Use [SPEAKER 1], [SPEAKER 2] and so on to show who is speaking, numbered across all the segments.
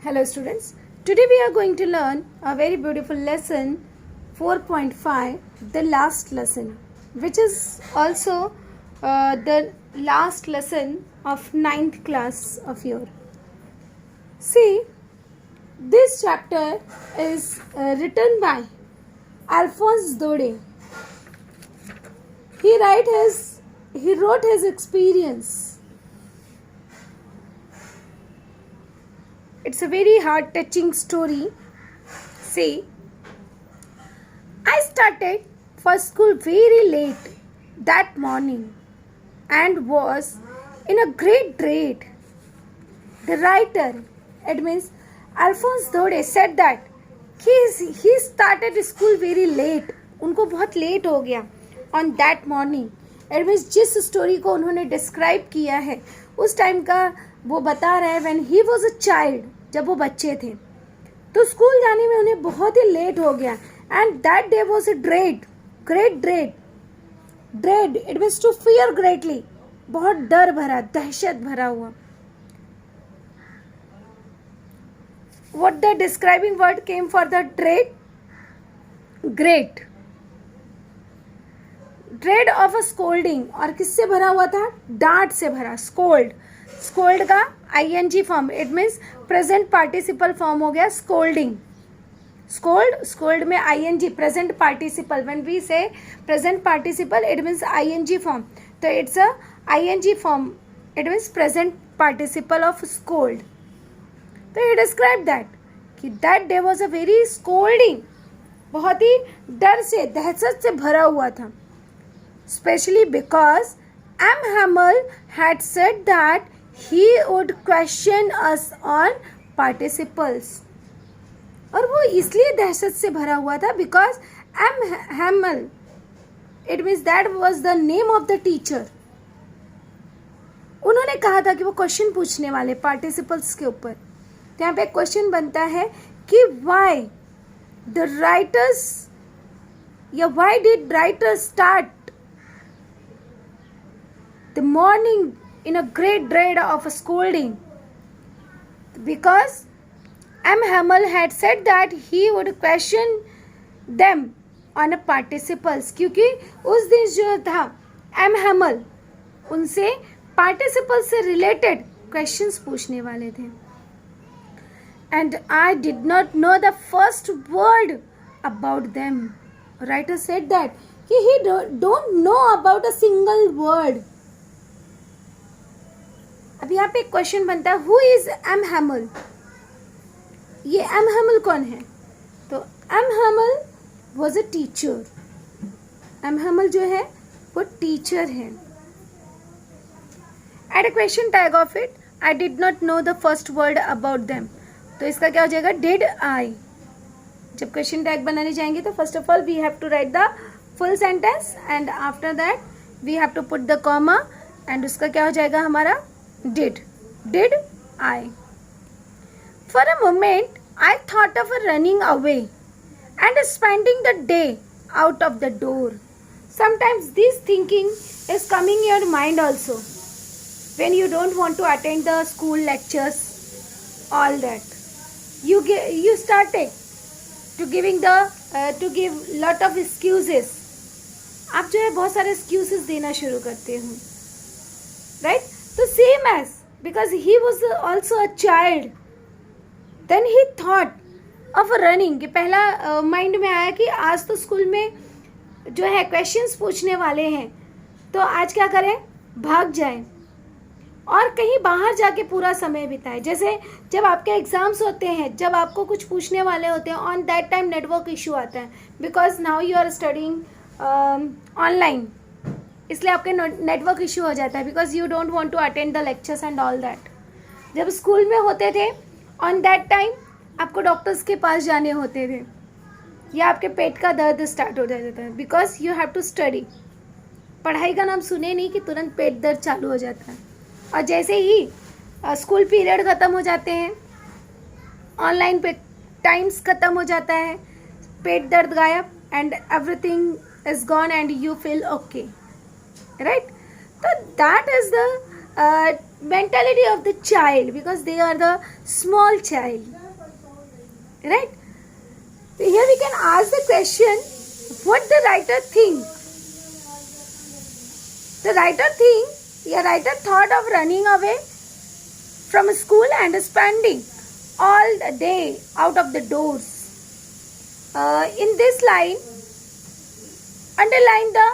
[SPEAKER 1] Hello students, today we are going to learn a very beautiful lesson 4.5, the last lesson, which is also the last lesson of 9th class of your. See, this chapter is written by Alphonse Daudet. He wrote his experience. It's a very heart-touching story. See, I started for school very late that morning and was in a great dread. The writer, it means Alphonse Daudet, said that he started school very late. उनको बहुत late हो गया on that morning. It means जिस story को उन्होंने describe किया है उस टाइम का वो बता रहा है when he was a child, जब वो बच्चे थे तो स्कूल जाने में उन्हें बहुत ही लेट हो गया and that day was a great dread it means to fear greatly, बहुत डर भरा दहशत भरा हुआ. What the describing word came for the dread? Great. Dread of a scolding. और किससे भरा हुआ था? डांट से भरा. Scold का ing form, it means present participle form हो गया scolding. Scold में ing present participle. When we say present participle it means ing form, तो it's a ing form, it means present participle of scold. तो he describe that कि that day was a very scolding, बहुत ही डर से दहशत से भरा हुआ था. Specially because M. Hamel had said that he would question us on participles. और वो इसलिए दहशत से भरा हुआ था because M. Hamel, it means that was the name of the teacher. उन्होंने कहा था कि वो क्वेश्चन पूछने वाले पार्टिसिपल्स के ऊपर. तो यहाँ पे क्वेश्चन बनता है कि why the writers या why did writers start the morning in a great dread of a scolding? Because M. Hamel had said that he would question them on a participles. क्योंकि उस दिन जो था M. Hamel उनसे participles से related questions पूछने वाले थे. And I did not know the first word about them. Writer said that he don't know about a single word. अब यहाँ पे एक क्वेश्चन बनता है, हु इज एम हैमल? ये एम हैमल कौन है? तो M Hamel was a teacher. M Hamel जो है वो टीचर है. Add a question tag of it, I did not know the first word about them. तो इसका क्या हो जाएगा? Did I. जब क्वेश्चन टैग बनाने जाएंगे तो first of all we have to write the full sentence and after that we have to put the comma and उसका क्या हो जाएगा हमारा? Did I? For a moment, I thought of running away and spending the day out of the door. Sometimes this thinking is coming in your mind also when you don't want to attend the school lectures, all that. You started to give lot of excuses. आप जो है बहुत सारे excuses देना शुरू करते हो, right? So same as because he was also a child, then he thought of running. कि पहला माइंड में आया कि आज तो स्कूल में जो है क्वेश्चंस पूछने वाले हैं तो आज क्या करें? भाग जाएं और कहीं बाहर जाके पूरा समय बिताएं. जैसे जब आपके एग्जाम्स होते हैं, जब आपको कुछ पूछने वाले होते हैं, on that time network issue आता है because now you are studying online, इसलिए आपके नेटवर्क इशू हो जाता है because you don't want to attend the lectures and all that. जब स्कूल में होते थे ऑन दैट टाइम आपको डॉक्टर्स के पास जाने होते थे या आपके पेट का दर्द स्टार्ट हो जाता था because you have to study. पढ़ाई का नाम सुने नहीं कि तुरंत पेट दर्द चालू हो जाता है. और जैसे ही स्कूल पीरियड ख़त्म हो जाते हैं, ऑनलाइन पे टाइम्स ख़त्म हो जाता है, पेट दर्द गायब and everything is gone and you feel okay. Right? So that is the mentality of the child, because they are the small child, right? So here we can ask the question, what the writer think? The writer thought of running away from school and spending all the day out of the doors. In this line, underline the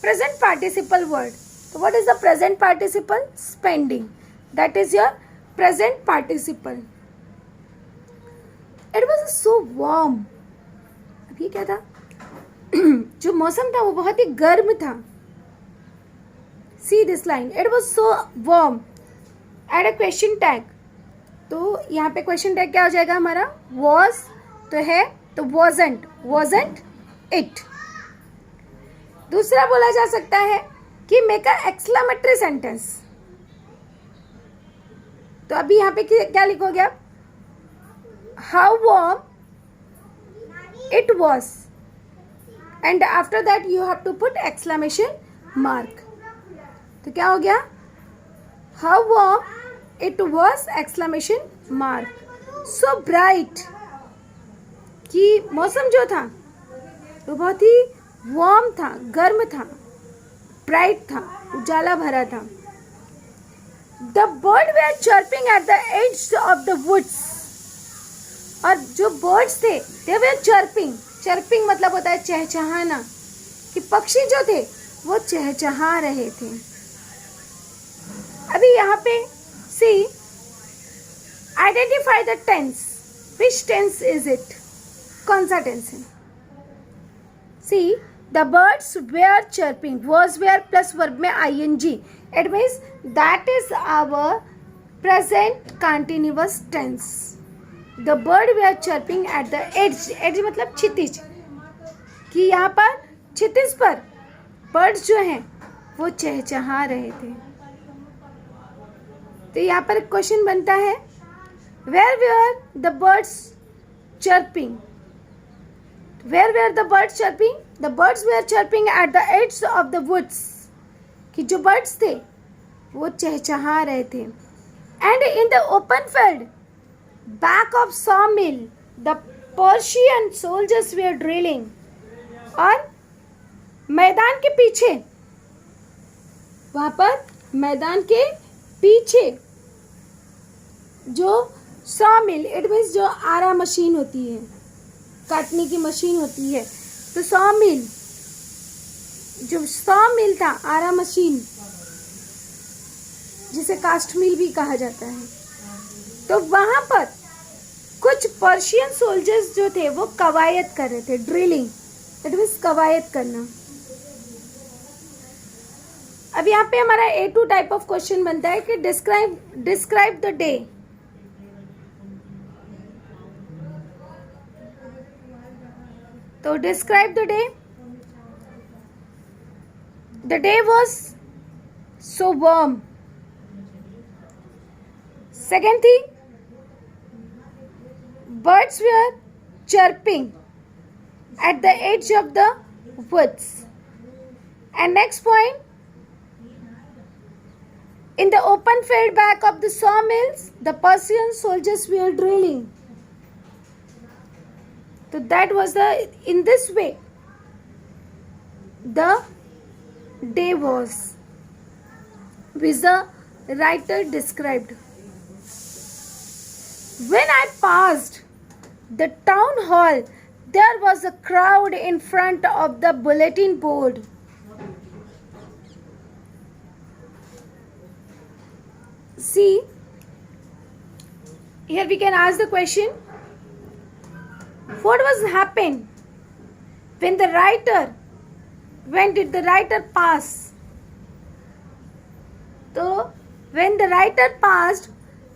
[SPEAKER 1] present participle word. So what is the present participle? Spending. That is your present participle. It was so warm. अभी क्या था? जो मौसम था वो बहुत ही गर्म था. See this line. It was so warm. Add a question tag. तो यहाँ पे क्वेश्चन टैग क्या हो जाएगा हमारा? Was तो है, तो wasn't it. दूसरा बोला जा सकता है कि मेक अ एक्सक्लेमेटरी सेंटेंस. तो अभी यहाँ पे क्या लिखोगे आप? How warm it was, and after that you have to put exclamation mark. तो क्या हो गया? How warm it was exclamation mark. So bright, कि मौसम जो था वो बहुत ही वार्म था, गर्म था, ब्राइट था, उजाला भरा था. The bird were chirping at the edge of the woods. और जो बर्ड्स थे दे वेयर चर्पिंग. चर्पिंग मतलब होता है चहचहाना, कि पक्षी जो थे वो चहचहा रहे थे. अभी यहाँ पे see, identify the tense. Which tense is it? कौन सा टेंस है? See, the birds were chirping. Was were plus verb में ING. It means that is our present continuous tense. The bird were chirping at the edge. Edge मतलब क्षितिज, कि यहाँ पर क्षितिज पर बर्ड्स जो हैं वो चहचहा रहे थे. तो यहाँ पर क्वेश्चन बनता है, where where the birds chirping. Where were the birds chirping? The birds were chirping at the edge of the woods. कि जो birds थे वो चहचहा रहे थे. And in the open field, back of sawmill, the Persian soldiers were drilling. और मैदान के पीछे, वहाँ पर मैदान के पीछे जो sawmill, it means जो आरा मशीन होती है, काटने की मशीन होती है. तो सॉ मिल था, आरा मशीन, जिसे कास्ट मिल भी कहा जाता है. तो वहां पर कुछ पर्शियन सोल्जर्स जो थे वो कवायद कर रहे थे. ड्रिलिंग इट मीन्स कवायद करना. अब यहाँ पे हमारा A2 टाइप ऑफ क्वेश्चन बनता है कि डिस्क्राइब द डे. तो describe the day. The day was so warm. Second thing, birds were chirping at the edge of the woods. And next point, in the open field back of the sawmills, the Persian soldiers were drilling. So that was in this way the day was, which the writer described. When I passed the town hall, there was a crowd in front of the bulletin board. See, here we can ask the question, what was happened when the writer, when did the writer pass? So when the writer passed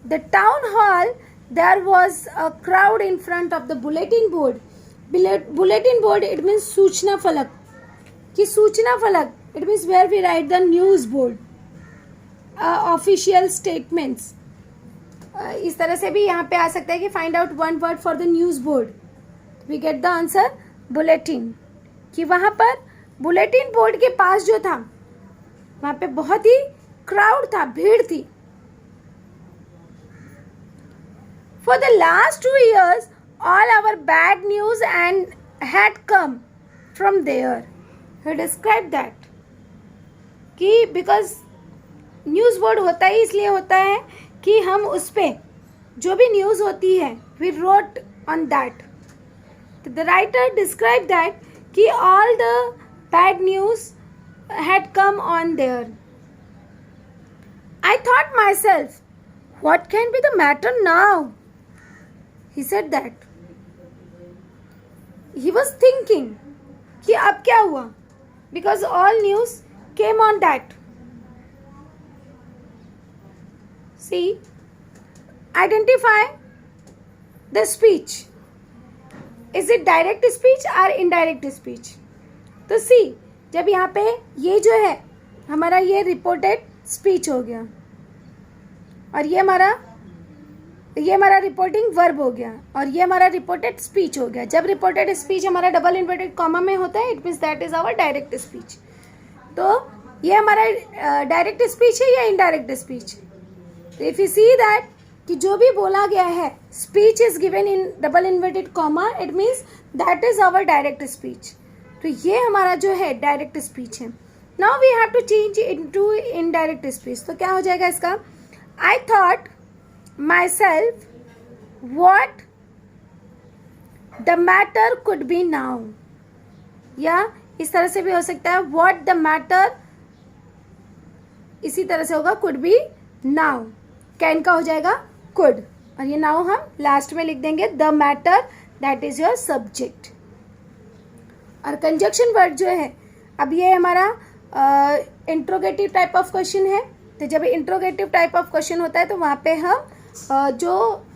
[SPEAKER 1] the town hall, there was a crowd in front of the bulletin board. Bulletin board, it means सूचना फलक. कि सूचना फलक, it means where we write the news board, official statements. इस तरह से भी यहाँ पे आ सकता है कि find out one word for the news board. We get the answer bulletin. कि वहाँ पर बुलेटिन बोर्ड के पास जो था वहाँ पे बहुत ही क्राउड था, भीड़ थी. For the last 2 years, all our bad news and had come from there. He described that कि because न्यूज़ बोर्ड होता ही इसलिए होता है कि हम उस पर जो भी न्यूज़ होती है we wrote on that. The writer described that कि all the bad news had come on there. I thought myself, what can be the matter now? He said that. He was thinking कि अब क्या हुआ? Because all news came on that. See, identify the speech. Is it direct speech or indirect speech? तो सी, जब यहाँ पे ये जो है हमारा ये रिपोर्टेड स्पीच हो गया और ये हमारा रिपोर्टिंग वर्ब हो गया और ये हमारा रिपोर्टेड स्पीच हो गया. जब रिपोर्टेड स्पीच हमारा डबल इन्वर्टेड कॉमा में होता है, it means that is our direct speech. तो ये हमारा डायरेक्ट स्पीच है या indirect speech? If you see that कि जो भी बोला गया है speech is given in double inverted comma, it means that is our direct speech. तो ये हमारा जो है डायरेक्ट स्पीच है. Now we have to change into indirect speech. तो क्या हो जाएगा इसका? आई thought myself what the matter could be now, या इस तरह से भी हो सकता है वॉट द मैटर, इसी तरह से होगा कुड बी नाउ. कैन का हो जाएगा कुड और ये नाउ हम लास्ट में लिख देंगे. The matter that is your subject. और कंजक्शन वर्ड जो है, अब ये हमारा इंट्रोगेटिव टाइप ऑफ क्वेश्चन है. तो जब इंट्रोगेटिव टाइप ऑफ क्वेश्चन होता है तो वहाँ पे हम जो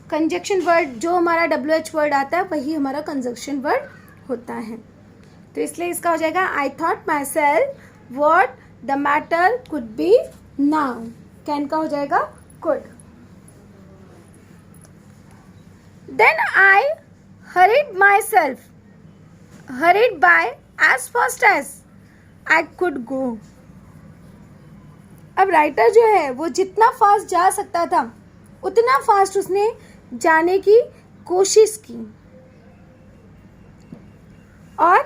[SPEAKER 1] कंजक्शन वर्ड, जो हमारा WH वर्ड आता है वही हमारा कंजक्शन वर्ड होता है. तो इसलिए इसका हो जाएगा I thought myself what the matter could be now. Can का हो जाएगा could. Then I hurried myself, hurried by as fast as I could go. अब राइटर जो है वो जितना फास्ट जा सकता था उतना फास्ट उसने जाने की कोशिश की और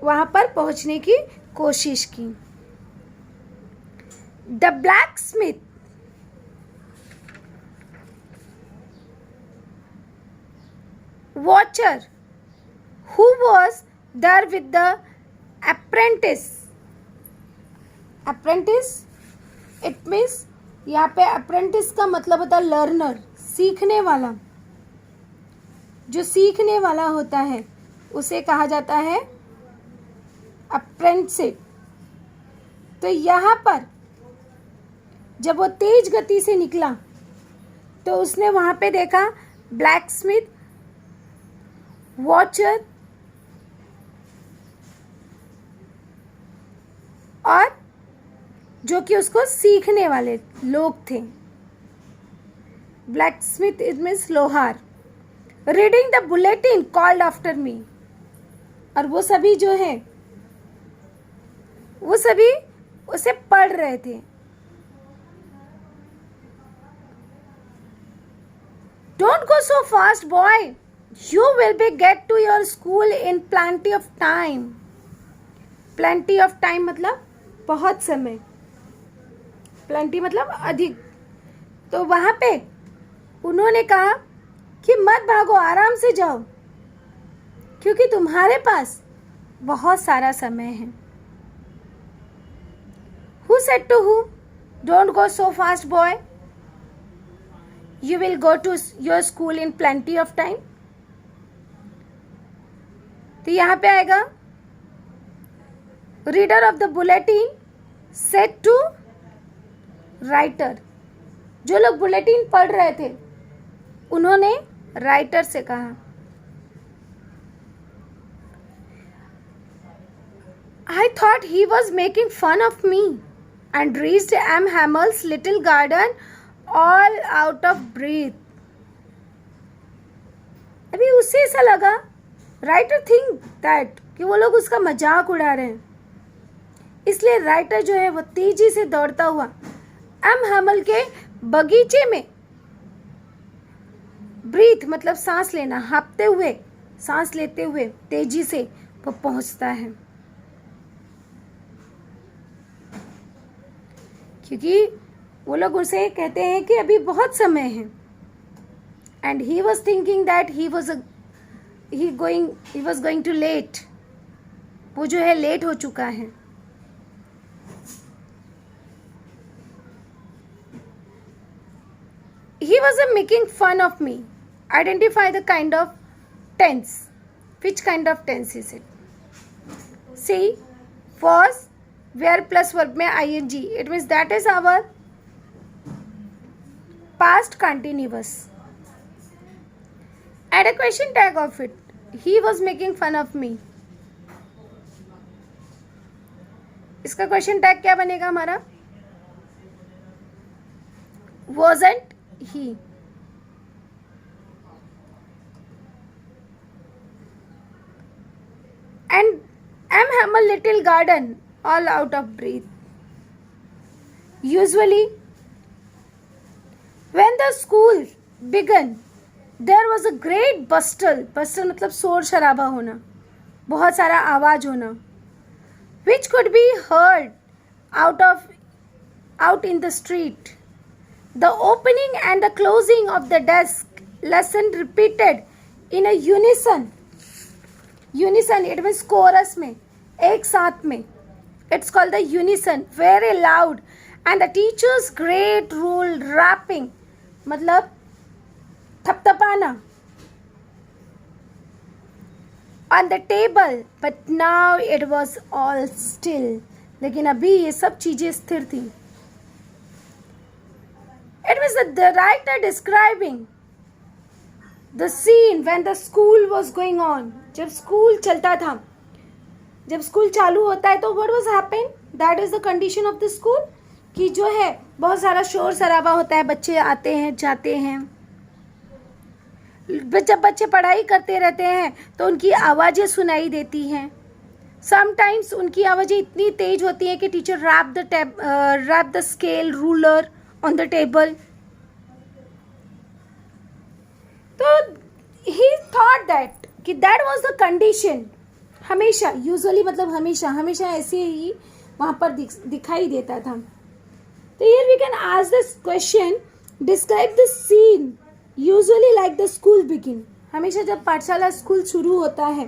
[SPEAKER 1] वहां पर पहुंचने की कोशिश की. The black Smith watcher who was there with the apprentice. Apprentice, it means यहाँ पे apprentice का मतलब होता है लर्नर, सीखने वाला. जो सीखने वाला होता है उसे कहा जाता है apprentice. तो यहाँ पर जब वो तेज गति से निकला तो उसने वहाँ पे देखा ब्लैक स्मिथ, वॉचर और जो कि उसको सीखने वाले लोग थे. ब्लैक स्मिथ इट मीन्स लोहार. Reading the bulletin called after me, और वो सभी जो है वो सभी उसे पढ़ रहे थे. Don't go so fast boy, you will be get to your school in plenty of time. Plenty of time मतलब बहुत समय, प्लेंटी मतलब अधिक. तो वहाँ पे उन्होंने कहा कि मत भागो, आराम से जाओ क्योंकि तुम्हारे पास बहुत सारा समय है. Who said to whom? Don't go so fast boy, you will go to your school in plenty of time. तो यहाँ पे आएगा reader of the bulletin said to writer. जो लोग बुलेटिन पढ़ रहे थे उन्होंने राइटर से कहा. I thought he was making fun of me and reached M Hamel's little garden all out of breath. अभी उससे ऐसा लगा, राइटर थिंक दैट कि वो लोग उसका मजाक उड़ा रहे हैं. इसलिए राइटर जो है वो तेजी से दौड़ता हुआ एम हैमल के बगीचे में ब्रीथ मतलब सांस लेना, हाँफते हुए, सांस लेते हुए तेजी से वो पहुंचता है, क्योंकि वो लोग उसे कहते हैं कि अभी बहुत समय है। And he was thinking that he was going to late, वो जो है लेट हो चुका है। He was making fun of me. Identify the kind of tense. Which kind of tense is it? See, was where plus verb में ing. It means that is our past continuous. Add a question tag of it. He was making fun of me. इसका question tag क्या बनेगा हमारा? Wasn't he. And am a little garden all out of breath. Usually when the school began there was a great bustle मतलब शोर शराबा होना, बहुत सारा आवाज होना, which could be heard out in the street. The opening and the closing of the desk lesson repeated in a unison. Unison, it means chorus में, एक साथ में. It's called the unison, very loud. And the teacher's great rule rapping, मतलब थपथपाना on the table. But now it was all still. लेकिन अभी ये सब चीजें स्थिर थी. It was the writer describing the scene when the school was going on. जब school चलता था, जब स्कूल चालू होता है तो what was happen? That is the condition of the school. कि जो है बहुत सारा शोर शराबा होता है, बच्चे आते हैं जाते हैं. जब बच्चे पढ़ाई करते रहते हैं तो उनकी आवाज़ें सुनाई देती हैं. समटाइम्स उनकी आवाज़ें इतनी तेज होती हैं कि teacher wrap the scale ruler on the table. तो he thought that कि that was the condition. हमेशा, usually मतलब हमेशा ऐसे ही वहाँ पर दिखाई देता था. तो here we can ask this question, describe the scene usually like the school begin. हमेशा जब पाठशाला स्कूल शुरू होता है